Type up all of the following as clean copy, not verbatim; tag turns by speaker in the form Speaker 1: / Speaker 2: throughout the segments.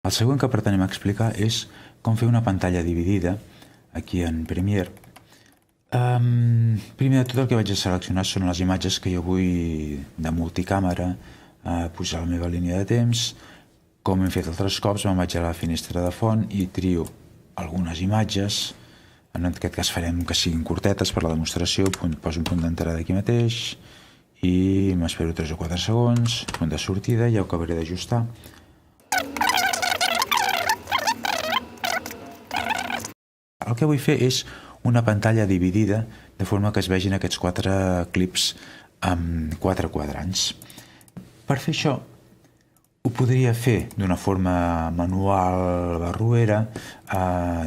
Speaker 1: El següent que pretenem explicar és com fer una pantalla dividida aquí en Premiere. Primer de tot el que vaig a seleccionar són les imatges que jo vull de multicàmera, posar la meva línia de temps. Com hem fet altres cops, me'n vaig a la finestra de font i trio algunes imatges. En aquest cas farem que siguin curtetes per la demostració, poso un punt d'entrada aquí mateix i m'espero 3 o 4 segons, punt de sortida, ja ho acabaré d'ajustar. El que vull fer és una pantalla dividida de forma que es vegin aquests 4 clips amb 4 quadrants. Per fer això ho podria fer d'una forma manual barroera,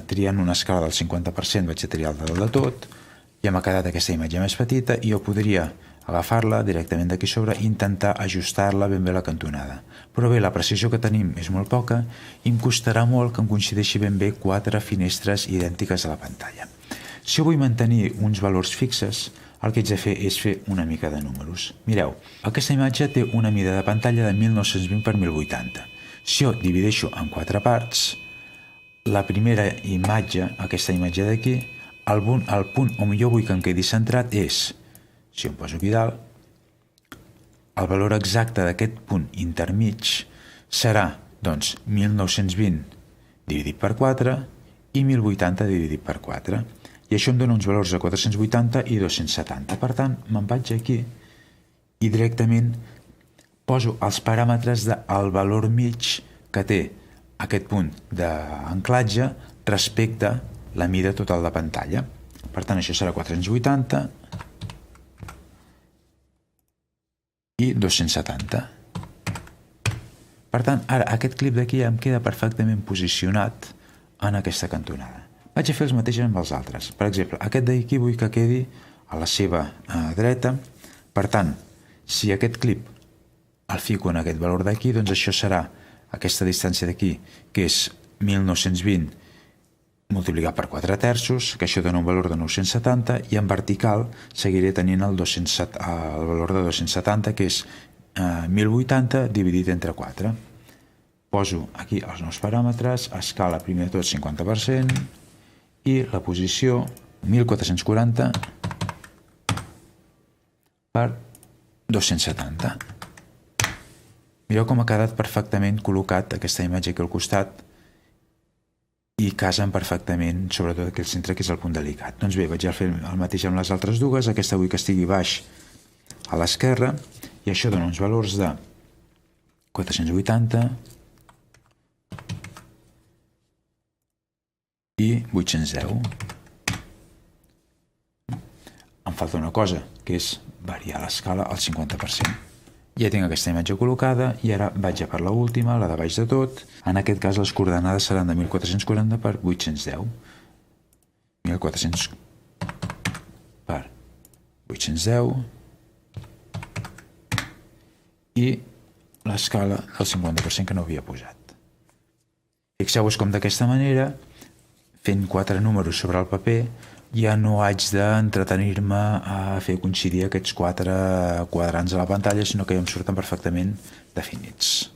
Speaker 1: triant una escala del 50%, vaig a triar el dalt de tot, ja m'ha quedat aquesta imatge més petita i jo podria agafar-la directament d'aquí sobre i intentar ajustar-la ben bé a la cantonada. Però bé, la precisió que tenim és molt poca i em costarà molt que em coincideixi ben bé 4 finestres idèntiques a la pantalla. Si jo vull mantenir uns valors fixes, el que haig de fer és fer una mica de números. Mireu, aquesta imatge té una mida de pantalla de 1920 per 1080. Si jo divideixo en 4 parts, la primera imatge, aquesta imatge d'aquí, el punt on jo vull que em quedi centrat és, si em poso aquí dalt, el valor exacte d'aquest punt intermig serà, doncs, 1920 dividit per 4 i 1080 dividit per 4. I això em dona uns valors de 480 i 270. Per tant, me'n vaig aquí i directament poso els paràmetres del valor mig que té aquest punt d'anclatge respecte a la mida total de pantalla. Per tant, això serà 480 i 270. Per tant, ara aquest clip d'aquí ja em queda perfectament posicionat en aquesta cantonada. Vaig a fer els mateixos amb els altres. Per exemple, aquest d'aquí vull que quedi a la seva dreta. Per tant, si aquest clip el fico en aquest valor d'aquí, doncs això serà aquesta distància d'aquí, que és 1920 multiplicat per 4 terços, que això dona un valor de 970, i en vertical seguiré tenint el valor de 270, que és 1080 dividit entre 4. Poso aquí els nous paràmetres, escala primer de tot 50%, i la posició 1440 per 270. Mireu com ha quedat perfectament col·locat aquesta imatge aquí al costat i casen perfectament, sobretot aquí al centre, que és el punt delicat. Doncs bé, vaig a fer el mateix amb les altres dues. Aquesta vull que estigui baix a l'esquerra i això dona uns valors de 480 i 810. Em falta una cosa, que és variar l'escala al 50%. Ja tinc aquesta imatge col·locada i ara vaig a per l'última, la de baix de tot. En aquest cas les coordenades seran de 1440 per 810. 1400 per 810 i l'escala del 50% que no havia posat. Fixeu-vos com d'aquesta manera, fent 4 números sobre el paper, ja no haig d'entretenir-me a fer coincidir aquests 4 quadrants a la pantalla, sinó que ja em surten perfectament definits.